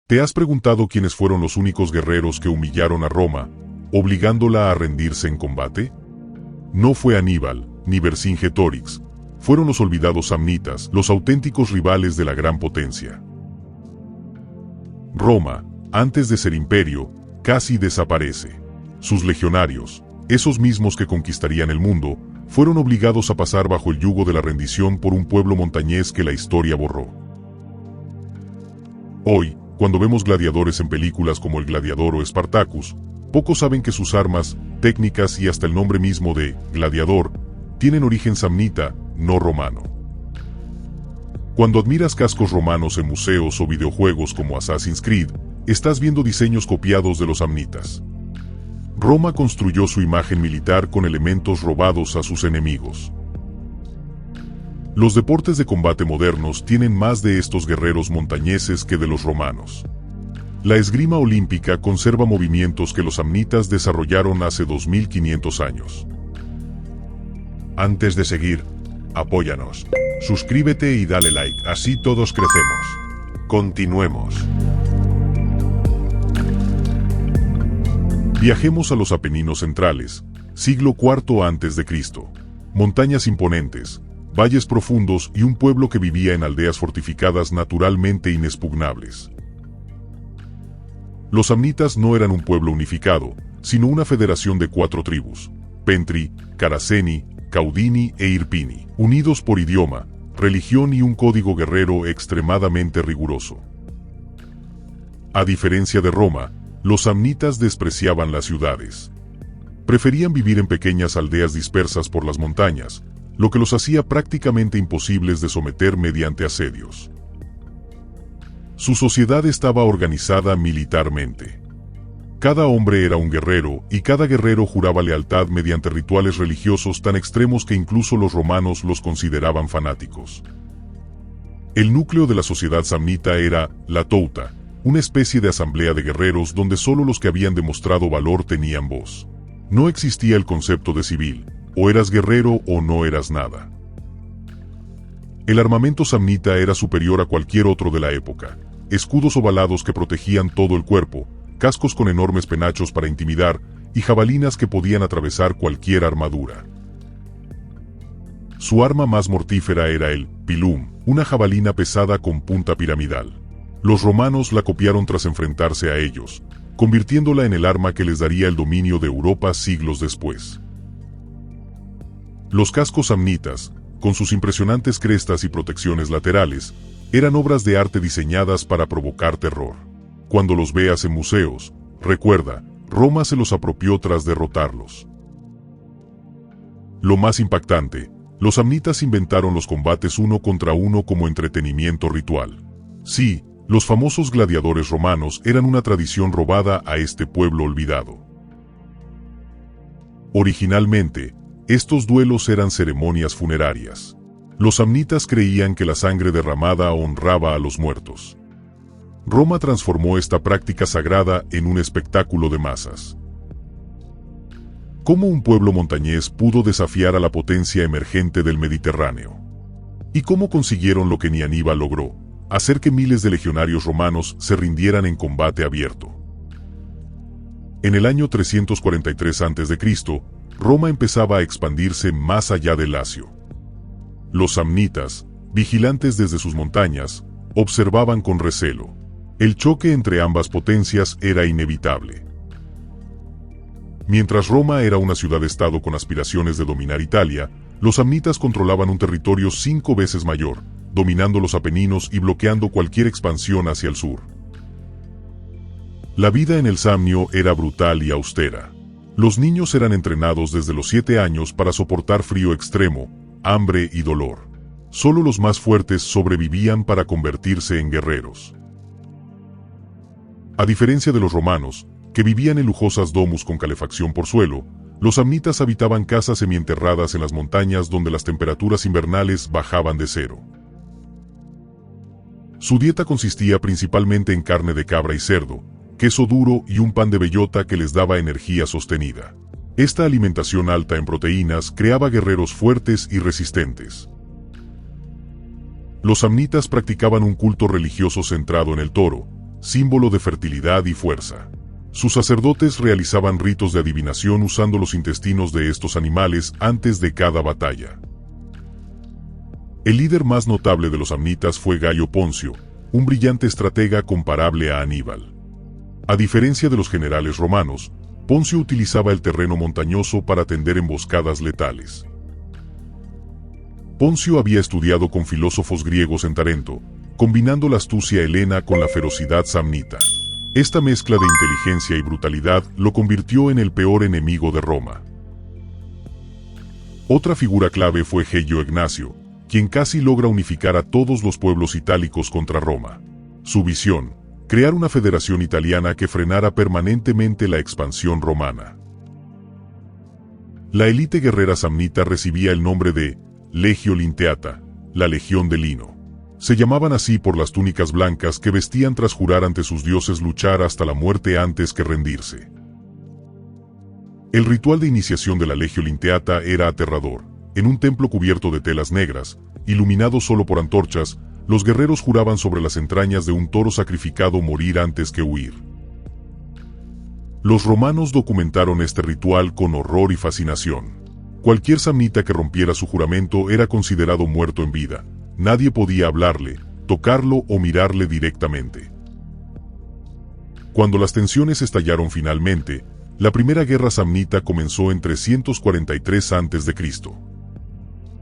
¿Te has preguntado quiénes fueron los únicos guerreros que humillaron a Roma, obligándola a rendirse en combate? No fue Aníbal, ni Vercingetorix, fueron los olvidados samnitas, los auténticos rivales de la gran potencia. Roma, antes de ser imperio, casi desaparece. Sus legionarios, esos mismos que conquistarían el mundo, fueron obligados a pasar bajo el yugo de la rendición por un pueblo montañés que la historia borró. Hoy, cuando vemos gladiadores en películas como El Gladiador o Spartacus, pocos saben que sus armas, técnicas y hasta el nombre mismo de gladiador tienen origen samnita, no romano. Cuando admiras cascos romanos en museos o videojuegos como Assassin's Creed, estás viendo diseños copiados de los samnitas. Roma construyó su imagen militar con elementos robados a sus enemigos. Los deportes de combate modernos tienen más de estos guerreros montañeses que de los romanos. La esgrima olímpica conserva movimientos que los samnitas desarrollaron hace 2500 años. Antes de seguir, apóyanos, suscríbete y dale like, así todos crecemos. Continuemos. Viajemos a los Apeninos centrales, siglo IV a.C. Montañas imponentes, valles profundos y un pueblo que vivía en aldeas fortificadas naturalmente inexpugnables. Los samnitas no eran un pueblo unificado, sino una federación de 4 tribus: Pentri, Caraceni, Caudini e Irpini, unidos por idioma, religión y un código guerrero extremadamente riguroso. A diferencia de Roma, los samnitas despreciaban las ciudades. Preferían vivir en pequeñas aldeas dispersas por las montañas, lo que los hacía prácticamente imposibles de someter mediante asedios. Su sociedad estaba organizada militarmente. Cada hombre era un guerrero, y cada guerrero juraba lealtad mediante rituales religiosos tan extremos que incluso los romanos los consideraban fanáticos. El núcleo de la sociedad samnita era la touta, una especie de asamblea de guerreros donde solo los que habían demostrado valor tenían voz. No existía el concepto de civil, o eras guerrero o no eras nada. El armamento samnita era superior a cualquier otro de la época: escudos ovalados que protegían todo el cuerpo, cascos con enormes penachos para intimidar, y jabalinas que podían atravesar cualquier armadura. Su arma más mortífera era el pilum, una jabalina pesada con punta piramidal. Los romanos la copiaron tras enfrentarse a ellos, convirtiéndola en el arma que les daría el dominio de Europa siglos después. Los cascos samnitas, con sus impresionantes crestas y protecciones laterales, eran obras de arte diseñadas para provocar terror. Cuando los veas en museos, recuerda, Roma se los apropió tras derrotarlos. Lo más impactante, los samnitas inventaron los combates uno contra uno como entretenimiento ritual. Sí, los famosos gladiadores romanos eran una tradición robada a este pueblo olvidado. Originalmente, estos duelos eran ceremonias funerarias. Los samnitas creían que la sangre derramada honraba a los muertos. Roma transformó esta práctica sagrada en un espectáculo de masas. ¿Cómo un pueblo montañés pudo desafiar a la potencia emergente del Mediterráneo? ¿Y cómo consiguieron lo que ni Aníbal logró: hacer que miles de legionarios romanos se rindieran en combate abierto? En el año 343 a.C., Roma empezaba a expandirse más allá del Lacio. Los samnitas, vigilantes desde sus montañas, observaban con recelo. El choque entre ambas potencias era inevitable. Mientras Roma era una ciudad-estado con aspiraciones de dominar Italia, los samnitas controlaban un territorio 5 veces mayor, dominando los Apeninos y bloqueando cualquier expansión hacia el sur. La vida en el Samnio era brutal y austera. Los niños eran entrenados desde los 7 años para soportar frío extremo, hambre y dolor. Solo los más fuertes sobrevivían para convertirse en guerreros. A diferencia de los romanos, que vivían en lujosas domus con calefacción por suelo, los samnitas habitaban casas semienterradas en las montañas donde las temperaturas invernales bajaban de 0. Su dieta consistía principalmente en carne de cabra y cerdo, queso duro y un pan de bellota que les daba energía sostenida. Esta alimentación alta en proteínas creaba guerreros fuertes y resistentes. Los samnitas practicaban un culto religioso centrado en el toro, símbolo de fertilidad y fuerza. Sus sacerdotes realizaban ritos de adivinación usando los intestinos de estos animales antes de cada batalla. El líder más notable de los samnitas fue Gayo Poncio, un brillante estratega comparable a Aníbal. A diferencia de los generales romanos, Poncio utilizaba el terreno montañoso para tender emboscadas letales. Poncio había estudiado con filósofos griegos en Tarento, combinando la astucia helena con la ferocidad samnita. Esta mezcla de inteligencia y brutalidad lo convirtió en el peor enemigo de Roma. Otra figura clave fue Gayo Ignacio, quien casi logra unificar a todos los pueblos itálicos contra Roma. Su visión: crear una federación italiana que frenara permanentemente la expansión romana. La élite guerrera samnita recibía el nombre de Legio Linteata, la Legión de Lino. Se llamaban así por las túnicas blancas que vestían tras jurar ante sus dioses luchar hasta la muerte antes que rendirse. El ritual de iniciación de la Legio Linteata era aterrador. En un templo cubierto de telas negras, iluminado solo por antorchas, los guerreros juraban sobre las entrañas de un toro sacrificado morir antes que huir. Los romanos documentaron este ritual con horror y fascinación. Cualquier samnita que rompiera su juramento era considerado muerto en vida. Nadie podía hablarle, tocarlo o mirarle directamente. Cuando las tensiones estallaron finalmente, la primera guerra samnita comenzó en 343 a.C.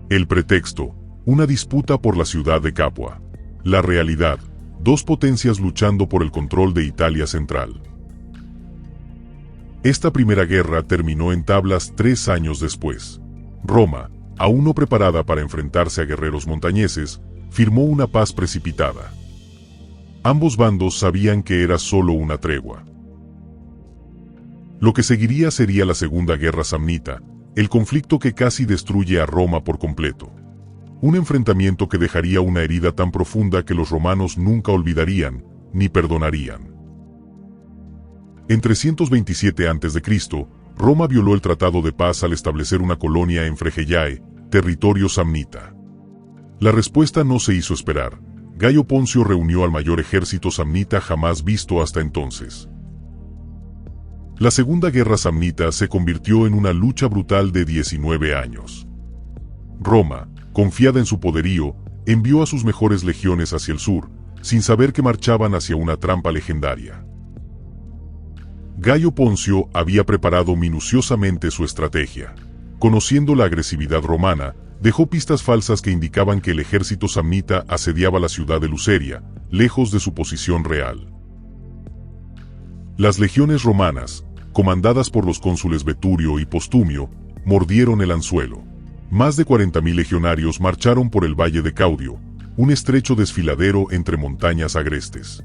El pretexto: una disputa por la ciudad de Capua. La realidad: dos potencias luchando por el control de Italia central. Esta primera guerra terminó en tablas 3 años después. Roma, aún no preparada para enfrentarse a guerreros montañeses, firmó una paz precipitada. Ambos bandos sabían que era solo una tregua. Lo que seguiría sería la Segunda Guerra Samnita, el conflicto que casi destruye a Roma por completo. Un enfrentamiento que dejaría una herida tan profunda que los romanos nunca olvidarían, ni perdonarían. En 327 a.C., Roma violó el tratado de paz al establecer una colonia en Fregellae, territorio samnita. La respuesta no se hizo esperar. Gayo Poncio reunió al mayor ejército samnita jamás visto hasta entonces. La Segunda Guerra Samnita se convirtió en una lucha brutal de 19 años. Roma, confiada en su poderío, envió a sus mejores legiones hacia el sur, sin saber que marchaban hacia una trampa legendaria. Gayo Poncio había preparado minuciosamente su estrategia. Conociendo la agresividad romana, dejó pistas falsas que indicaban que el ejército samnita asediaba la ciudad de Luceria, lejos de su posición real. Las legiones romanas, comandadas por los cónsules Veturio y Postumio, mordieron el anzuelo. Más de 40.000 legionarios marcharon por el valle de Caudio, un estrecho desfiladero entre montañas agrestes.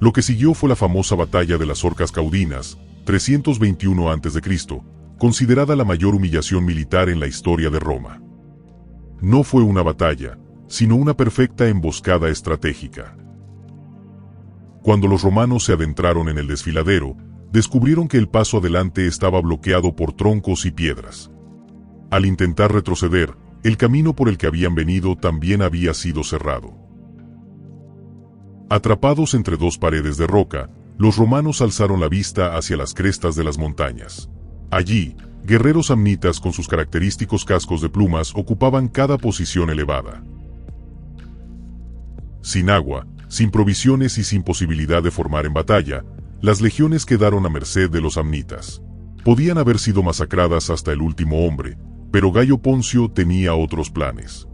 Lo que siguió fue la famosa batalla de las Orcas Caudinas, 321 a.C., considerada la mayor humillación militar en la historia de Roma. No fue una batalla, sino una perfecta emboscada estratégica. Cuando los romanos se adentraron en el desfiladero, descubrieron que el paso adelante estaba bloqueado por troncos y piedras. Al intentar retroceder, el camino por el que habían venido también había sido cerrado. Atrapados entre dos paredes de roca, los romanos alzaron la vista hacia las crestas de las montañas. Allí, guerreros samnitas con sus característicos cascos de plumas ocupaban cada posición elevada. Sin agua, sin provisiones y sin posibilidad de formar en batalla, las legiones quedaron a merced de los samnitas. Podían haber sido masacradas hasta el último hombre, pero Gayo Poncio tenía otros planes.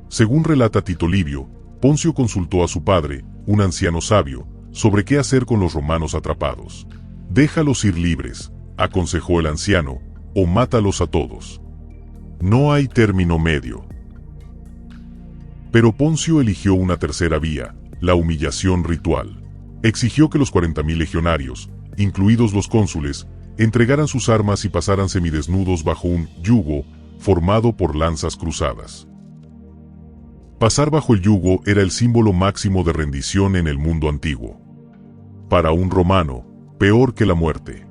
Según relata Tito Livio, Poncio consultó a su padre, un anciano sabio, sobre qué hacer con los romanos atrapados. «Déjalos ir libres», aconsejó el anciano, «o mátalos a todos. No hay término medio». Pero Poncio eligió una tercera vía, la humillación ritual. Exigió que los 40.000 legionarios, incluidos los cónsules, entregaran sus armas y pasaran semidesnudos bajo un yugo formado por lanzas cruzadas. Pasar bajo el yugo era el símbolo máximo de rendición en el mundo antiguo. Para un romano, peor que la muerte.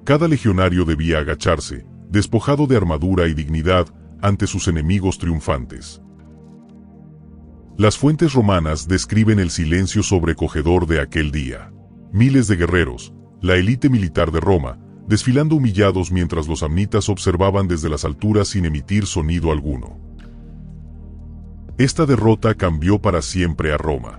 Cada legionario debía agacharse, despojado de armadura y dignidad, ante sus enemigos triunfantes. Las fuentes romanas describen el silencio sobrecogedor de aquel día. Miles de guerreros, la élite militar de Roma, desfilando humillados mientras los samnitas observaban desde las alturas sin emitir sonido alguno. Esta derrota cambió para siempre a Roma.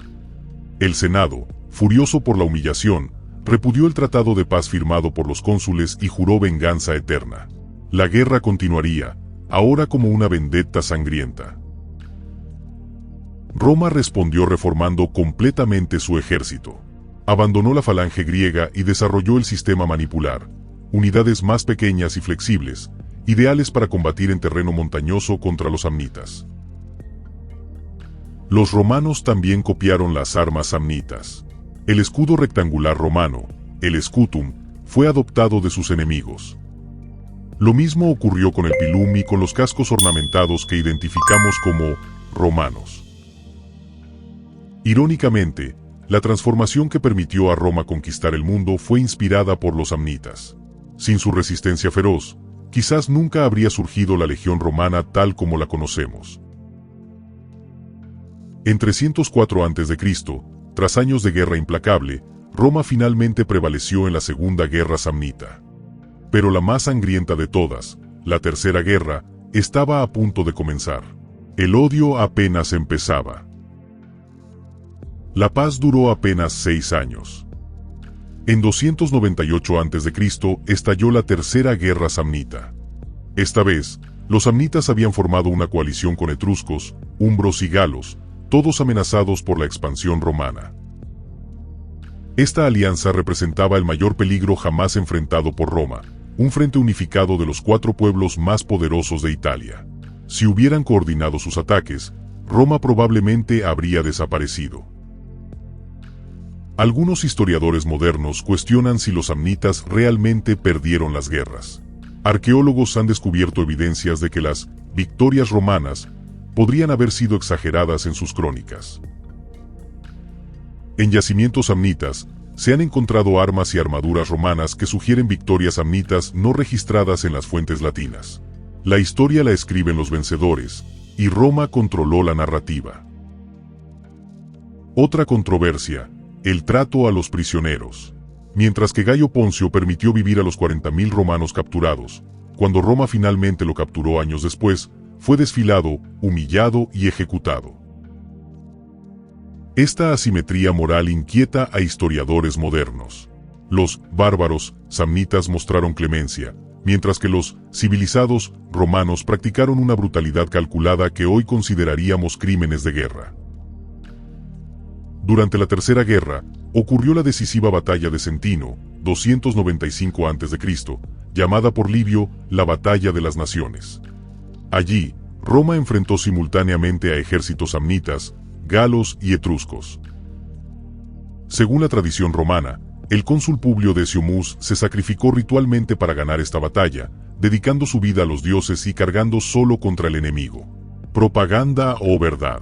El Senado, furioso por la humillación, repudió el tratado de paz firmado por los cónsules y juró venganza eterna. La guerra continuaría, ahora como una vendetta sangrienta. Roma respondió reformando completamente su ejército. Abandonó la falange griega y desarrolló el sistema manipular, unidades más pequeñas y flexibles, ideales para combatir en terreno montañoso contra los samnitas. Los romanos también copiaron las armas samnitas. El escudo rectangular romano, el scutum, fue adoptado de sus enemigos. Lo mismo ocurrió con el pilum y con los cascos ornamentados que identificamos como romanos. Irónicamente, la transformación que permitió a Roma conquistar el mundo fue inspirada por los samnitas. Sin su resistencia feroz, quizás nunca habría surgido la legión romana tal como la conocemos. En 304 a.C., tras años de guerra implacable, Roma finalmente prevaleció en la Segunda Guerra Samnita. Pero la más sangrienta de todas, la Tercera Guerra, estaba a punto de comenzar. El odio apenas empezaba. La paz duró apenas 6 años. En 298 a.C. estalló la Tercera Guerra Samnita. Esta vez, los samnitas habían formado una coalición con etruscos, umbros y galos, todos amenazados por la expansión romana. Esta alianza representaba el mayor peligro jamás enfrentado por Roma, un frente unificado de los 4 pueblos más poderosos de Italia. Si hubieran coordinado sus ataques, Roma probablemente habría desaparecido. Algunos historiadores modernos cuestionan si los samnitas realmente perdieron las guerras. Arqueólogos han descubierto evidencias de que las victorias romanas podrían haber sido exageradas en sus crónicas. En yacimientos samnitas, se han encontrado armas y armaduras romanas que sugieren victorias samnitas no registradas en las fuentes latinas. La historia la escriben los vencedores, y Roma controló la narrativa. Otra controversia, el trato a los prisioneros. Mientras que Gayo Poncio permitió vivir a los 40.000 romanos capturados, cuando Roma finalmente lo capturó años después, fue desfilado, humillado y ejecutado. Esta asimetría moral inquieta a historiadores modernos. Los bárbaros samnitas mostraron clemencia, mientras que los civilizados romanos practicaron una brutalidad calculada que hoy consideraríamos crímenes de guerra. Durante la Tercera Guerra, ocurrió la decisiva batalla de Centino, 295 a.C., llamada por Livio la Batalla de las Naciones. Allí, Roma enfrentó simultáneamente a ejércitos samnitas, galos y etruscos. Según la tradición romana, el cónsul Publio Decio Mus se sacrificó ritualmente para ganar esta batalla, dedicando su vida a los dioses y cargando solo contra el enemigo. ¿Propaganda o verdad?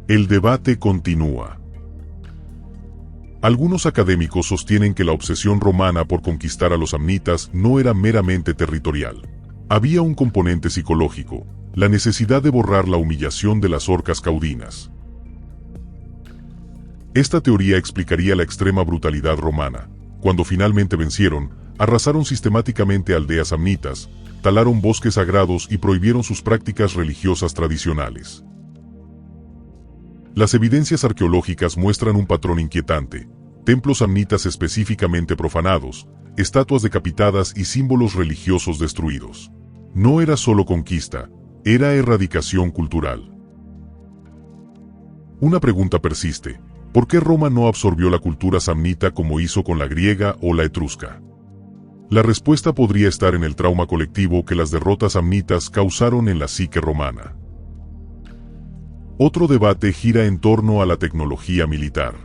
El debate continúa. Algunos académicos sostienen que la obsesión romana por conquistar a los samnitas no era meramente territorial. Había un componente psicológico, la necesidad de borrar la humillación de las orcas caudinas. Esta teoría explicaría la extrema brutalidad romana. Cuando finalmente vencieron, arrasaron sistemáticamente aldeas samnitas, talaron bosques sagrados y prohibieron sus prácticas religiosas tradicionales. Las evidencias arqueológicas muestran un patrón inquietante: templos samnitas específicamente profanados, estatuas decapitadas y símbolos religiosos destruidos. No era solo conquista, era erradicación cultural. Una pregunta persiste: ¿por qué Roma no absorbió la cultura samnita como hizo con la griega o la etrusca? La respuesta podría estar en el trauma colectivo que las derrotas samnitas causaron en la psique romana. Otro debate gira en torno a la tecnología militar.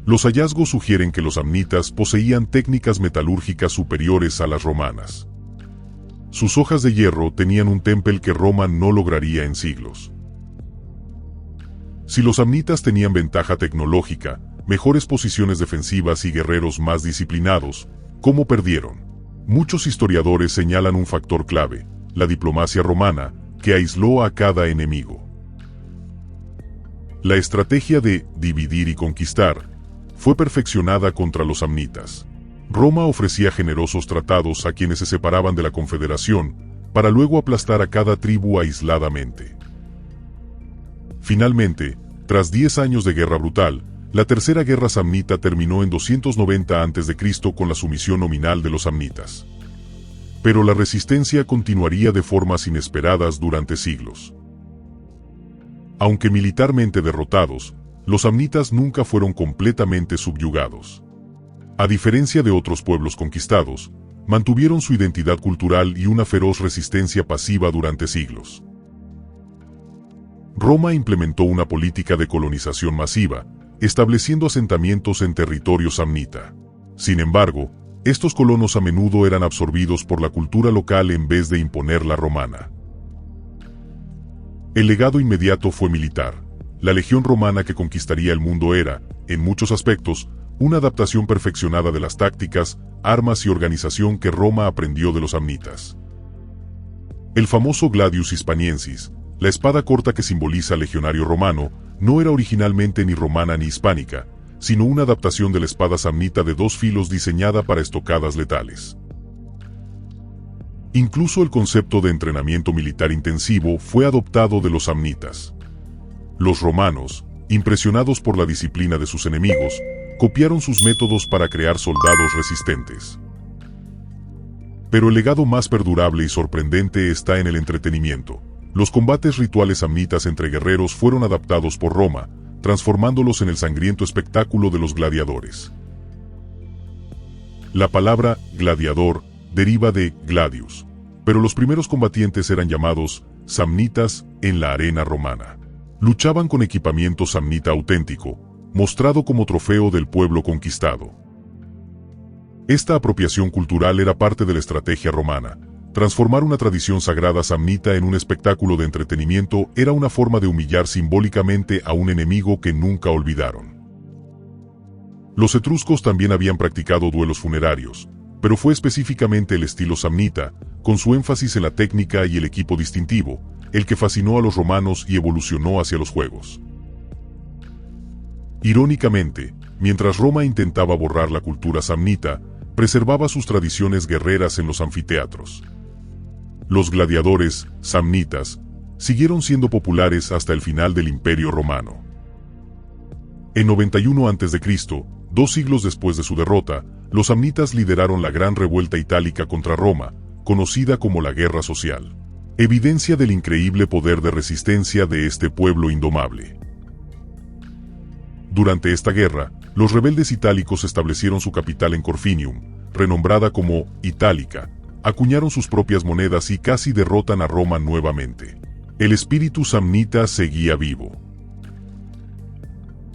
Los hallazgos sugieren que los samnitas poseían técnicas metalúrgicas superiores a las romanas. Sus hojas de hierro tenían un temple que Roma no lograría en siglos. Si los samnitas tenían ventaja tecnológica, mejores posiciones defensivas y guerreros más disciplinados, ¿cómo perdieron? Muchos historiadores señalan un factor clave: la diplomacia romana, que aisló a cada enemigo. La estrategia de dividir y conquistar fue perfeccionada contra los samnitas. Roma ofrecía generosos tratados a quienes se separaban de la confederación, para luego aplastar a cada tribu aisladamente. Finalmente, tras 10 años de guerra brutal, la Tercera Guerra Samnita terminó en 290 a.C. con la sumisión nominal de los samnitas. Pero la resistencia continuaría de formas inesperadas durante siglos. Aunque militarmente derrotados, los samnitas nunca fueron completamente subyugados. A diferencia de otros pueblos conquistados, mantuvieron su identidad cultural y una feroz resistencia pasiva durante siglos. Roma implementó una política de colonización masiva, estableciendo asentamientos en territorio samnita. Sin embargo, estos colonos a menudo eran absorbidos por la cultura local en vez de imponer la romana. El legado inmediato fue militar. La legión romana que conquistaría el mundo era, en muchos aspectos, una adaptación perfeccionada de las tácticas, armas y organización que Roma aprendió de los samnitas. El famoso Gladius Hispaniensis, la espada corta que simboliza al legionario romano, no era originalmente ni romana ni hispánica, sino una adaptación de la espada samnita de 2 filos diseñada para estocadas letales. Incluso el concepto de entrenamiento militar intensivo fue adoptado de los samnitas. Los romanos, impresionados por la disciplina de sus enemigos, copiaron sus métodos para crear soldados resistentes. Pero el legado más perdurable y sorprendente está en el entretenimiento. Los combates rituales samnitas entre guerreros fueron adaptados por Roma, transformándolos en el sangriento espectáculo de los gladiadores. La palabra gladiador deriva de gladius, pero los primeros combatientes eran llamados samnitas en la arena romana. Luchaban con equipamiento samnita auténtico, mostrado como trofeo del pueblo conquistado. Esta apropiación cultural era parte de la estrategia romana. Transformar una tradición sagrada samnita en un espectáculo de entretenimiento era una forma de humillar simbólicamente a un enemigo que nunca olvidaron. Los etruscos también habían practicado duelos funerarios, pero fue específicamente el estilo samnita, con su énfasis en la técnica y el equipo distintivo, el que fascinó a los romanos y evolucionó hacia los juegos. Irónicamente, mientras Roma intentaba borrar la cultura samnita, preservaba sus tradiciones guerreras en los anfiteatros. Los gladiadores samnitas siguieron siendo populares hasta el final del Imperio Romano. En 91 a.C., 2 siglos después de su derrota, los samnitas lideraron la Gran Revuelta Itálica contra Roma, conocida como la Guerra Social. Evidencia del increíble poder de resistencia de este pueblo indomable. Durante esta guerra, los rebeldes itálicos establecieron su capital en Corfinium, renombrada como Itálica, acuñaron sus propias monedas y casi derrotan a Roma nuevamente. El espíritu samnita seguía vivo.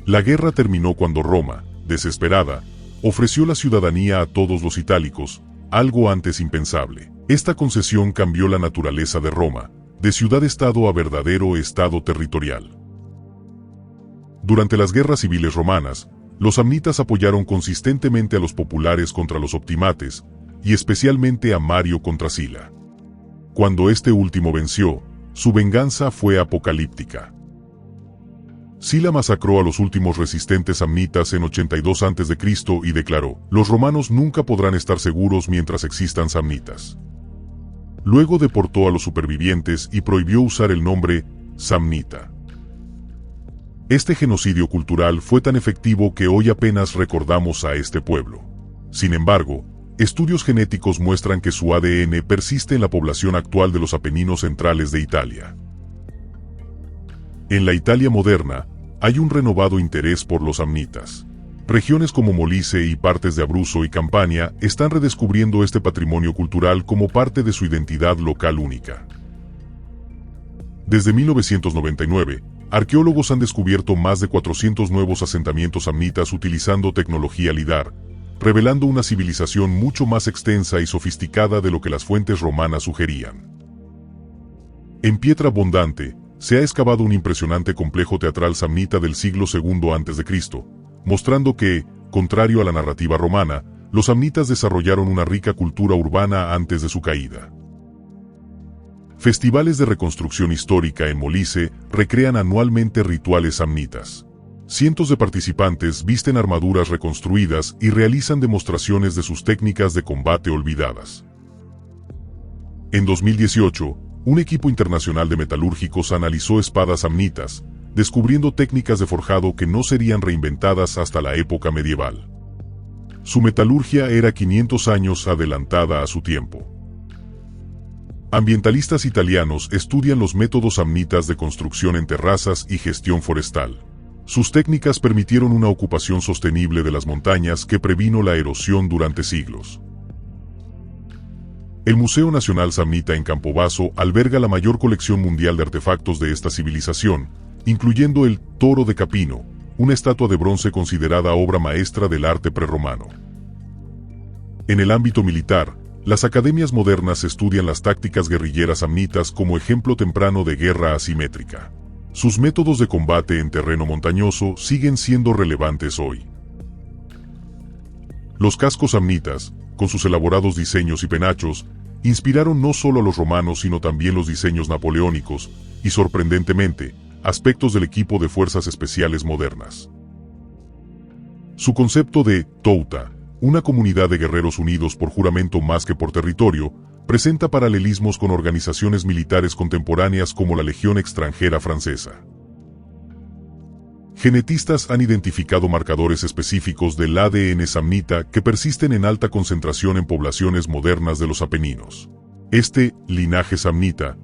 La guerra terminó cuando Roma, desesperada, ofreció la ciudadanía a todos los itálicos, algo antes impensable. Esta concesión cambió la naturaleza de Roma, de ciudad-estado a verdadero estado territorial. Durante las guerras civiles romanas, los samnitas apoyaron consistentemente a los populares contra los optimates, y especialmente a Mario contra Sila. Cuando este último venció, su venganza fue apocalíptica. Sila masacró a los últimos resistentes samnitas en 82 a.C. y declaró: "Los romanos nunca podrán estar seguros mientras existan samnitas". Luego deportó a los supervivientes y prohibió usar el nombre samnita. Este genocidio cultural fue tan efectivo que hoy apenas recordamos a este pueblo. Sin embargo, estudios genéticos muestran que su ADN persiste en la población actual de los Apeninos centrales de Italia. En la Italia moderna, hay un renovado interés por los samnitas. Regiones como Molise y partes de Abruzzo y Campania están redescubriendo este patrimonio cultural como parte de su identidad local única. Desde 1999, arqueólogos han descubierto más de 400 nuevos asentamientos samnitas utilizando tecnología LIDAR, revelando una civilización mucho más extensa y sofisticada de lo que las fuentes romanas sugerían. En Pietra Abondante, se ha excavado un impresionante complejo teatral samnita del siglo II a.C., mostrando que, contrario a la narrativa romana, los samnitas desarrollaron una rica cultura urbana antes de su caída. Festivales de reconstrucción histórica en Molise recrean anualmente rituales samnitas. Cientos de participantes visten armaduras reconstruidas y realizan demostraciones de sus técnicas de combate olvidadas. En 2018, un equipo internacional de metalúrgicos analizó espadas samnitas, descubriendo técnicas de forjado que no serían reinventadas hasta la época medieval. Su metalurgia era 500 años adelantada a su tiempo. Ambientalistas italianos estudian los métodos samnitas de construcción en terrazas y gestión forestal. Sus técnicas permitieron una ocupación sostenible de las montañas que previno la erosión durante siglos. El Museo Nacional Samnita en Campobasso alberga la mayor colección mundial de artefactos de esta civilización, incluyendo el Toro de Capino, una estatua de bronce considerada obra maestra del arte prerromano. En el ámbito militar, las academias modernas estudian las tácticas guerrilleras samnitas como ejemplo temprano de guerra asimétrica. Sus métodos de combate en terreno montañoso siguen siendo relevantes hoy. Los cascos samnitas, con sus elaborados diseños y penachos, inspiraron no solo a los romanos sino también los diseños napoleónicos y, sorprendentemente, aspectos del equipo de fuerzas especiales modernas. Su concepto de Touta, una comunidad de guerreros unidos por juramento más que por territorio, presenta paralelismos con organizaciones militares contemporáneas como la Legión Extranjera Francesa. Genetistas han identificado marcadores específicos del ADN samnita que persisten en alta concentración en poblaciones modernas de los Apeninos. Este linaje samnita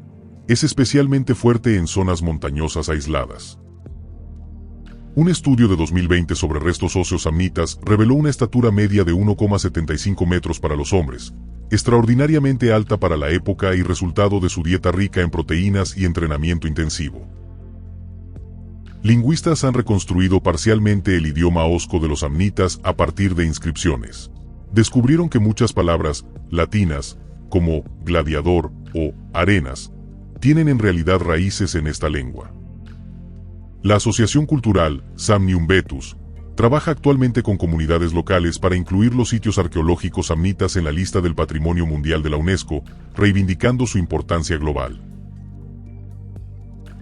es especialmente fuerte en zonas montañosas aisladas. Un estudio de 2020 sobre restos óseos samnitas reveló una estatura media de 1,75 metros para los hombres, extraordinariamente alta para la época y resultado de su dieta rica en proteínas y entrenamiento intensivo. Lingüistas han reconstruido parcialmente el idioma osco de los samnitas a partir de inscripciones. Descubrieron que muchas palabras latinas, como gladiador o arenas, tienen en realidad raíces en esta lengua. La Asociación Cultural Samnium Vetus trabaja actualmente con comunidades locales para incluir los sitios arqueológicos samnitas en la lista del Patrimonio Mundial de la UNESCO, reivindicando su importancia global.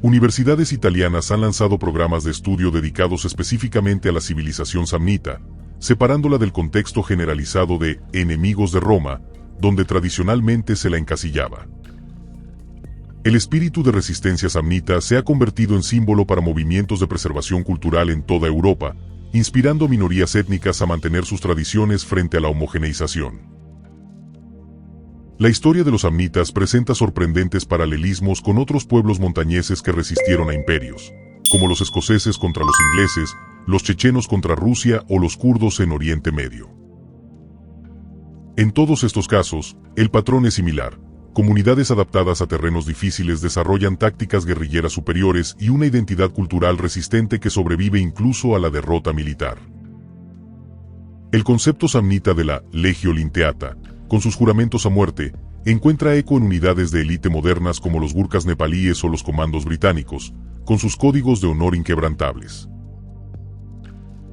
Universidades italianas han lanzado programas de estudio dedicados específicamente a la civilización samnita, separándola del contexto generalizado de enemigos de Roma, donde tradicionalmente se la encasillaba. El espíritu de resistencia samnita se ha convertido en símbolo para movimientos de preservación cultural en toda Europa, inspirando a minorías étnicas a mantener sus tradiciones frente a la homogeneización. La historia de los samnitas presenta sorprendentes paralelismos con otros pueblos montañeses que resistieron a imperios, como los escoceses contra los ingleses, los chechenos contra Rusia o los kurdos en Oriente Medio. En todos estos casos, el patrón es similar. Comunidades adaptadas a terrenos difíciles desarrollan tácticas guerrilleras superiores y una identidad cultural resistente que sobrevive incluso a la derrota militar. El concepto samnita de la Legio Linteata, con sus juramentos a muerte, encuentra eco en unidades de élite modernas como los gurkhas nepalíes o los comandos británicos, con sus códigos de honor inquebrantables.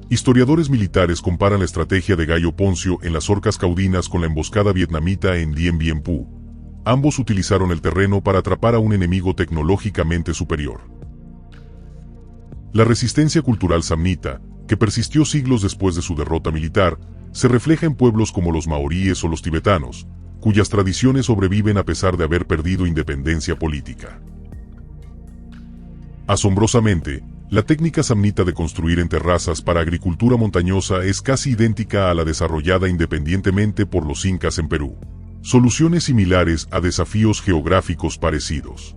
Historiadores militares comparan la estrategia de Gayo Poncio en las orcas caudinas con la emboscada vietnamita en Dien Bien Phu. Ambos utilizaron el terreno para atrapar a un enemigo tecnológicamente superior. La resistencia cultural samnita, que persistió siglos después de su derrota militar, se refleja en pueblos como los maoríes o los tibetanos, cuyas tradiciones sobreviven a pesar de haber perdido independencia política. Asombrosamente, la técnica samnita de construir en terrazas para agricultura montañosa es casi idéntica a la desarrollada independientemente por los incas en Perú. Soluciones similares a desafíos geográficos parecidos.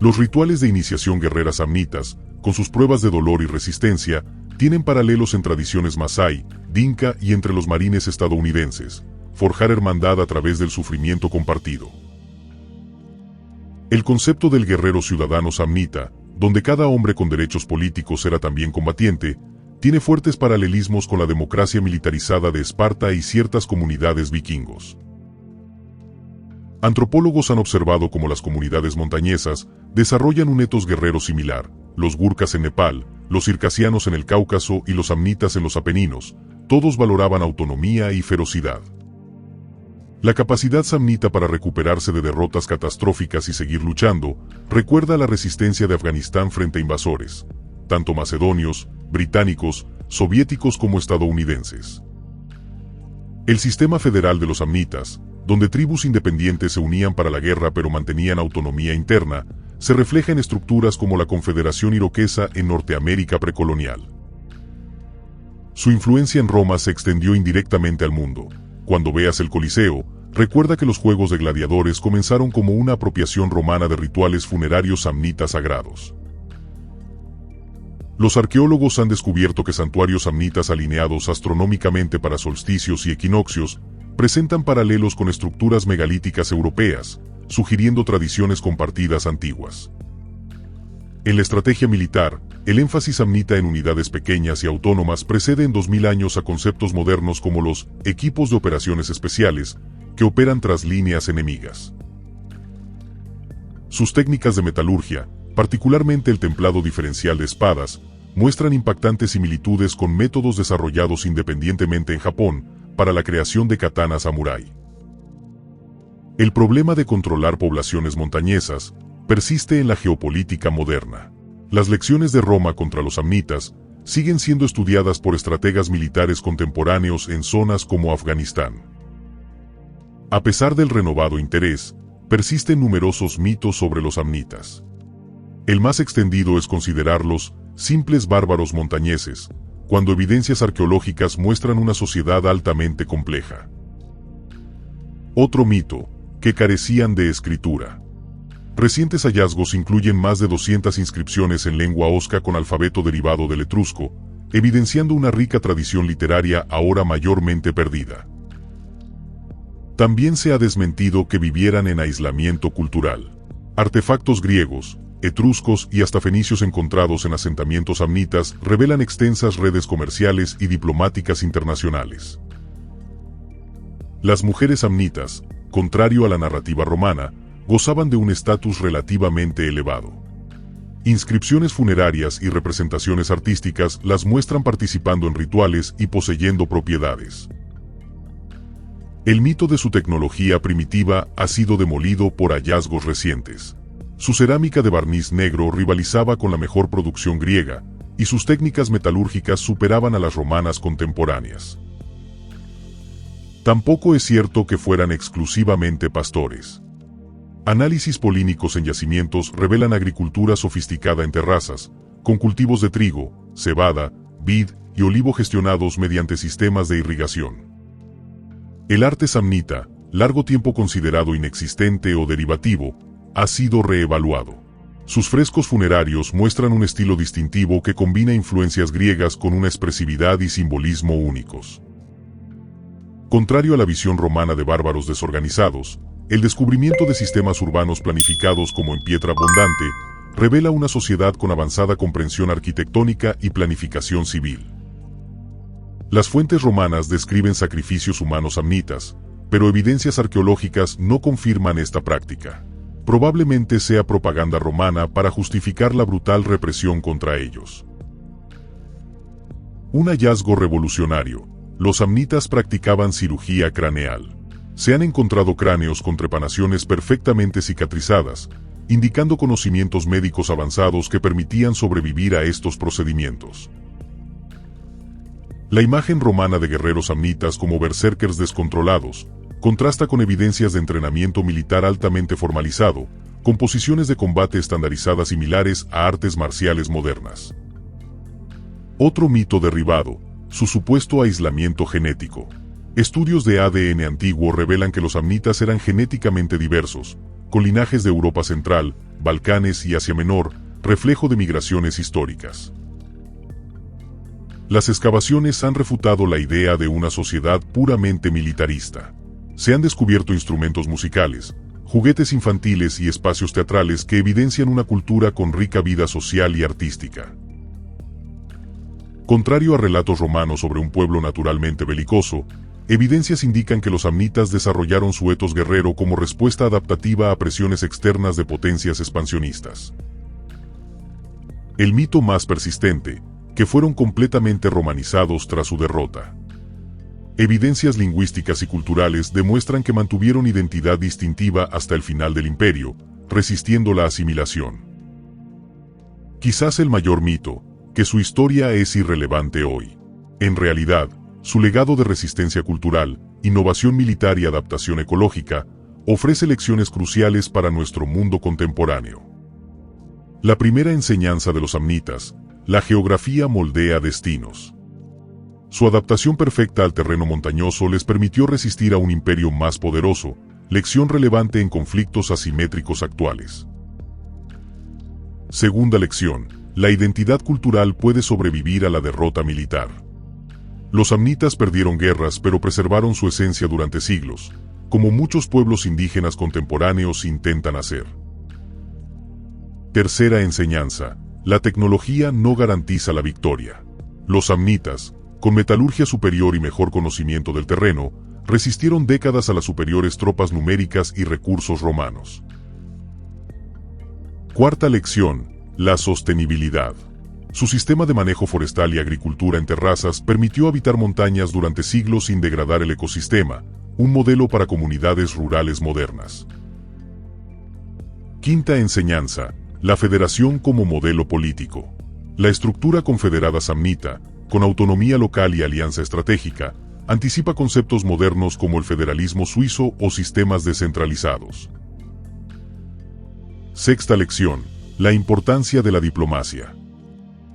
Los rituales de iniciación guerreras samnitas, con sus pruebas de dolor y resistencia, tienen paralelos en tradiciones masái, dinka y entre los marines estadounidenses, forjar hermandad a través del sufrimiento compartido. El concepto del guerrero ciudadano samnita, donde cada hombre con derechos políticos era también combatiente, tiene fuertes paralelismos con la democracia militarizada de Esparta y ciertas comunidades vikingos. Antropólogos han observado cómo las comunidades montañesas desarrollan un etos guerrero similar, los gurkhas en Nepal, los circasianos en el Cáucaso y los samnitas en los Apeninos, todos valoraban autonomía y ferocidad. La capacidad samnita para recuperarse de derrotas catastróficas y seguir luchando recuerda a la resistencia de Afganistán frente a invasores, tanto macedonios, británicos, soviéticos como estadounidenses. El sistema federal de los samnitas, donde tribus independientes se unían para la guerra pero mantenían autonomía interna, se refleja en estructuras como la Confederación Iroquesa en Norteamérica precolonial. Su influencia en Roma se extendió indirectamente al mundo. Cuando veas el Coliseo, recuerda que los juegos de gladiadores comenzaron como una apropiación romana de rituales funerarios samnitas sagrados. Los arqueólogos han descubierto que santuarios samnitas alineados astronómicamente para solsticios y equinoccios presentan paralelos con estructuras megalíticas europeas, sugiriendo tradiciones compartidas antiguas. En la estrategia militar, el énfasis samnita en unidades pequeñas y autónomas precede en 2000 años a conceptos modernos como los equipos de operaciones especiales, que operan tras líneas enemigas. Sus técnicas de metalurgia, particularmente el templado diferencial de espadas, muestran impactantes similitudes con métodos desarrollados independientemente en Japón para la creación de katanas samurái. El problema de controlar poblaciones montañesas persiste en la geopolítica moderna. Las lecciones de Roma contra los samnitas siguen siendo estudiadas por estrategas militares contemporáneos en zonas como Afganistán. A pesar del renovado interés, persisten numerosos mitos sobre los samnitas. El más extendido es considerarlos simples bárbaros montañeses, cuando evidencias arqueológicas muestran una sociedad altamente compleja. Otro mito, que carecían de escritura. Recientes hallazgos incluyen más de 200 inscripciones en lengua osca con alfabeto derivado del etrusco, evidenciando una rica tradición literaria ahora mayormente perdida. También se ha desmentido que vivieran en aislamiento cultural. Artefactos griegos, etruscos y hasta fenicios encontrados en asentamientos samnitas revelan extensas redes comerciales y diplomáticas internacionales. Las mujeres samnitas, contrario a la narrativa romana, gozaban de un estatus relativamente elevado. Inscripciones funerarias y representaciones artísticas las muestran participando en rituales y poseyendo propiedades. El mito de su tecnología primitiva ha sido demolido por hallazgos recientes. Su cerámica de barniz negro rivalizaba con la mejor producción griega, y sus técnicas metalúrgicas superaban a las romanas contemporáneas. Tampoco es cierto que fueran exclusivamente pastores. Análisis polínicos en yacimientos revelan agricultura sofisticada en terrazas, con cultivos de trigo, cebada, vid y olivo gestionados mediante sistemas de irrigación. El arte samnita, largo tiempo considerado inexistente o derivativo, ha sido reevaluado. Sus frescos funerarios muestran un estilo distintivo que combina influencias griegas con una expresividad y simbolismo únicos. Contrario a la visión romana de bárbaros desorganizados, el descubrimiento de sistemas urbanos planificados como en piedra abundante revela una sociedad con avanzada comprensión arquitectónica y planificación civil. Las fuentes romanas describen sacrificios humanos samnitas, pero evidencias arqueológicas no confirman esta práctica. Probablemente sea propaganda romana para justificar la brutal represión contra ellos. Un hallazgo revolucionario: los samnitas practicaban cirugía craneal. Se han encontrado cráneos con trepanaciones perfectamente cicatrizadas, indicando conocimientos médicos avanzados que permitían sobrevivir a estos procedimientos. La imagen romana de guerreros samnitas como berserkers descontrolados contrasta con evidencias de entrenamiento militar altamente formalizado, con posiciones de combate estandarizadas similares a artes marciales modernas. Otro mito derribado: su supuesto aislamiento genético. Estudios de ADN antiguo revelan que los samnitas eran genéticamente diversos, con linajes de Europa Central, Balcanes y Asia Menor, reflejo de migraciones históricas. Las excavaciones han refutado la idea de una sociedad puramente militarista. Se han descubierto instrumentos musicales, juguetes infantiles y espacios teatrales que evidencian una cultura con rica vida social y artística. Contrario a relatos romanos sobre un pueblo naturalmente belicoso, evidencias indican que los samnitas desarrollaron su etos guerrero como respuesta adaptativa a presiones externas de potencias expansionistas. El mito más persistente: que fueron completamente romanizados tras su derrota. Evidencias lingüísticas y culturales demuestran que mantuvieron identidad distintiva hasta el final del imperio, resistiendo la asimilación. Quizás el mayor mito, que su historia es irrelevante hoy. En realidad, su legado de resistencia cultural, innovación militar y adaptación ecológica, ofrece lecciones cruciales para nuestro mundo contemporáneo. La primera enseñanza de los samnitas: la geografía moldea destinos. Su adaptación perfecta al terreno montañoso les permitió resistir a un imperio más poderoso, lección relevante en conflictos asimétricos actuales. Segunda lección: la identidad cultural puede sobrevivir a la derrota militar. Los samnitas perdieron guerras pero preservaron su esencia durante siglos, como muchos pueblos indígenas contemporáneos intentan hacer. Tercera enseñanza: la tecnología no garantiza la victoria. Los samnitas, con metalurgia superior y mejor conocimiento del terreno, resistieron décadas a las superiores tropas numéricas y recursos romanos. Cuarta lección: la sostenibilidad. Su sistema de manejo forestal y agricultura en terrazas permitió habitar montañas durante siglos sin degradar el ecosistema, un modelo para comunidades rurales modernas. Quinta enseñanza: la federación como modelo político. La estructura confederada samnita, con autonomía local y alianza estratégica, anticipa conceptos modernos como el federalismo suizo o sistemas descentralizados. Sexta lección: la importancia de la diplomacia.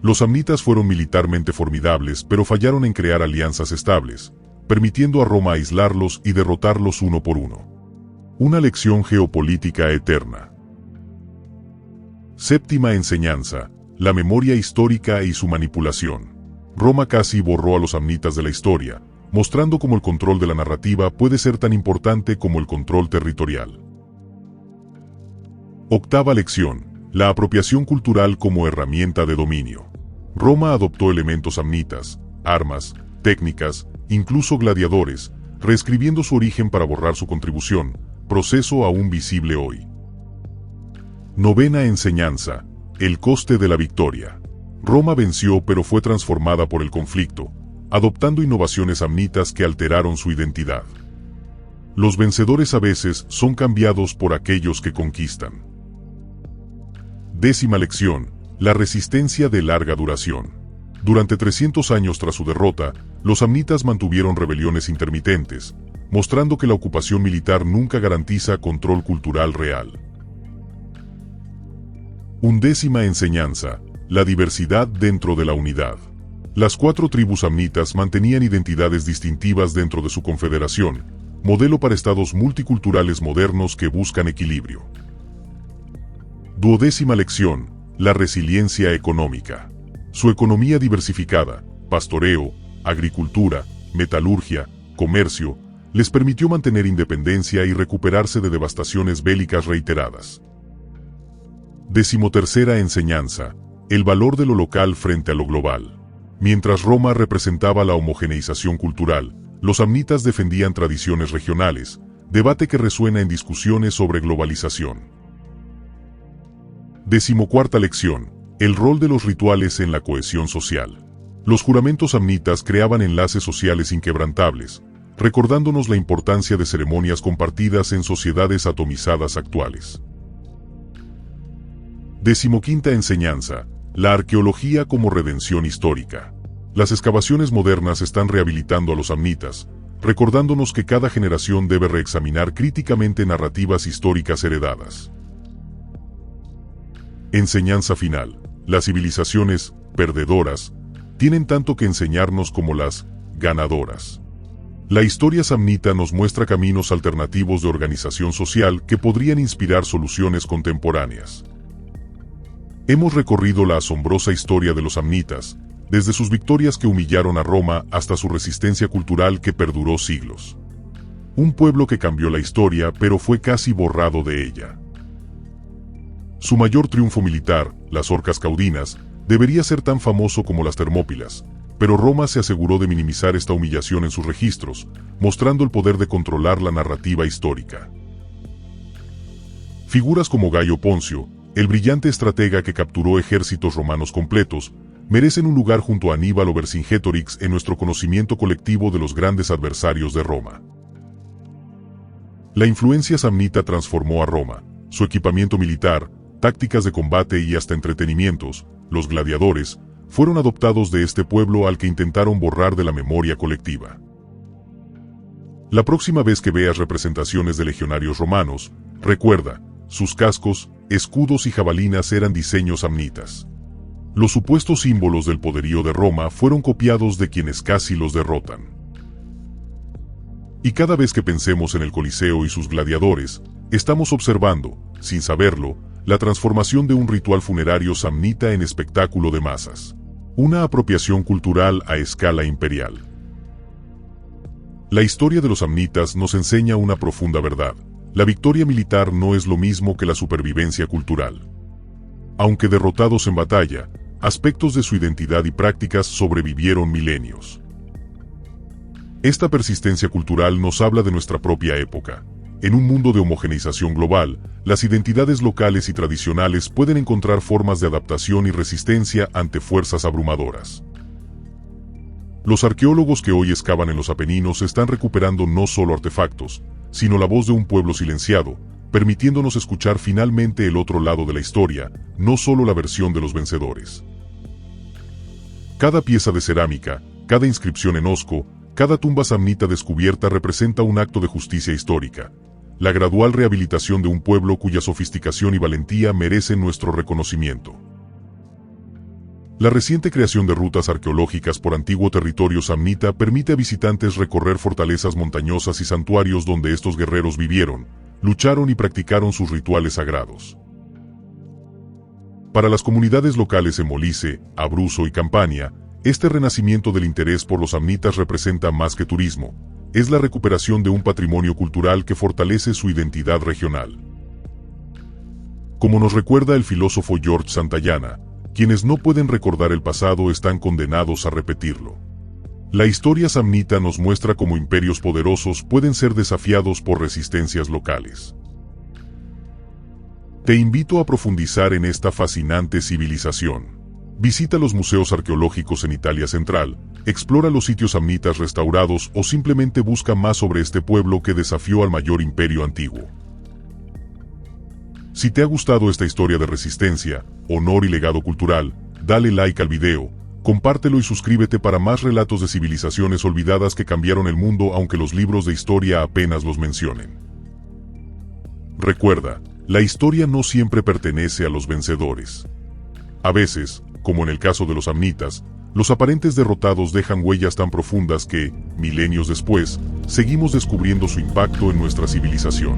Los samnitas fueron militarmente formidables, pero fallaron en crear alianzas estables, permitiendo a Roma aislarlos y derrotarlos uno por uno. Una lección geopolítica eterna. Séptima enseñanza: la memoria histórica y su manipulación. Roma casi borró a los samnitas de la historia, mostrando cómo el control de la narrativa puede ser tan importante como el control territorial. Octava lección: la apropiación cultural como herramienta de dominio. Roma adoptó elementos samnitas, armas, técnicas, incluso gladiadores, reescribiendo su origen para borrar su contribución, proceso aún visible hoy. Novena enseñanza: el coste de la victoria. Roma venció pero fue transformada por el conflicto, adoptando innovaciones samnitas que alteraron su identidad. Los vencedores a veces son cambiados por aquellos que conquistan. Décima lección: la resistencia de larga duración. Durante 300 años tras su derrota, los samnitas mantuvieron rebeliones intermitentes, mostrando que la ocupación militar nunca garantiza control cultural real. Undécima enseñanza: la diversidad dentro de la unidad. Las 4 tribus samnitas mantenían identidades distintivas dentro de su confederación, modelo para estados multiculturales modernos que buscan equilibrio. Duodécima lección: la resiliencia económica. Su economía diversificada, pastoreo, agricultura, metalurgia, comercio, les permitió mantener independencia y recuperarse de devastaciones bélicas reiteradas. Decimotercera enseñanza: el valor de lo local frente a lo global. Mientras Roma representaba la homogeneización cultural, los samnitas defendían tradiciones regionales, debate que resuena en discusiones sobre globalización. Decimocuarta lección: el rol de los rituales en la cohesión social. Los juramentos samnitas creaban enlaces sociales inquebrantables, recordándonos la importancia de ceremonias compartidas en sociedades atomizadas actuales. Decimoquinta enseñanza: la arqueología como redención histórica. Las excavaciones modernas están rehabilitando a los samnitas, recordándonos que cada generación debe reexaminar críticamente narrativas históricas heredadas. Enseñanza final: las civilizaciones perdedoras tienen tanto que enseñarnos como las ganadoras. La historia samnita nos muestra caminos alternativos de organización social que podrían inspirar soluciones contemporáneas. Hemos recorrido la asombrosa historia de los samnitas, desde sus victorias que humillaron a Roma hasta su resistencia cultural que perduró siglos. Un pueblo que cambió la historia pero fue casi borrado de ella. Su mayor triunfo militar, las Orcas Caudinas, debería ser tan famoso como las Termópilas, pero Roma se aseguró de minimizar esta humillación en sus registros, mostrando el poder de controlar la narrativa histórica. Figuras como Gayo Poncio, el brillante estratega que capturó ejércitos romanos completos, merecen un lugar junto a Aníbal o Vercingétorix en nuestro conocimiento colectivo de los grandes adversarios de Roma. La influencia samnita transformó a Roma, su equipamiento militar, tácticas de combate y hasta entretenimientos. Los gladiadores fueron adoptados de este pueblo al que intentaron borrar de la memoria colectiva. La próxima vez que veas representaciones de legionarios romanos, recuerda, sus cascos, escudos y jabalinas eran diseños samnitas. Los supuestos símbolos del poderío de Roma fueron copiados de quienes casi los derrotan. Y cada vez que pensemos en el Coliseo y sus gladiadores, estamos observando, sin saberlo, la transformación de un ritual funerario samnita en espectáculo de masas. Una apropiación cultural a escala imperial. La historia de los samnitas nos enseña una profunda verdad. La victoria militar no es lo mismo que la supervivencia cultural. Aunque derrotados en batalla, aspectos de su identidad y prácticas sobrevivieron milenios. Esta persistencia cultural nos habla de nuestra propia época. En un mundo de homogeneización global, las identidades locales y tradicionales pueden encontrar formas de adaptación y resistencia ante fuerzas abrumadoras. Los arqueólogos que hoy excavan en los Apeninos están recuperando no solo artefactos, sino la voz de un pueblo silenciado, permitiéndonos escuchar finalmente el otro lado de la historia, no solo la versión de los vencedores. Cada pieza de cerámica, cada inscripción en osco, cada tumba samnita descubierta representa un acto de justicia histórica, la gradual rehabilitación de un pueblo cuya sofisticación y valentía merecen nuestro reconocimiento. La reciente creación de rutas arqueológicas por antiguo territorio samnita permite a visitantes recorrer fortalezas montañosas y santuarios donde estos guerreros vivieron, lucharon y practicaron sus rituales sagrados. Para las comunidades locales en Molise, Abruzzo y Campania, este renacimiento del interés por los samnitas representa más que turismo, es la recuperación de un patrimonio cultural que fortalece su identidad regional. Como nos recuerda el filósofo George Santayana, quienes no pueden recordar el pasado están condenados a repetirlo. La historia samnita nos muestra cómo imperios poderosos pueden ser desafiados por resistencias locales. Te invito a profundizar en esta fascinante civilización. Visita los museos arqueológicos en Italia Central, explora los sitios samnitas restaurados o simplemente busca más sobre este pueblo que desafió al mayor imperio antiguo. Si te ha gustado esta historia de resistencia, honor y legado cultural, dale like al video, compártelo y suscríbete para más relatos de civilizaciones olvidadas que cambiaron el mundo aunque los libros de historia apenas los mencionen. Recuerda, la historia no siempre pertenece a los vencedores. A veces, como en el caso de los samnitas, los aparentes derrotados dejan huellas tan profundas que, milenios después, seguimos descubriendo su impacto en nuestra civilización.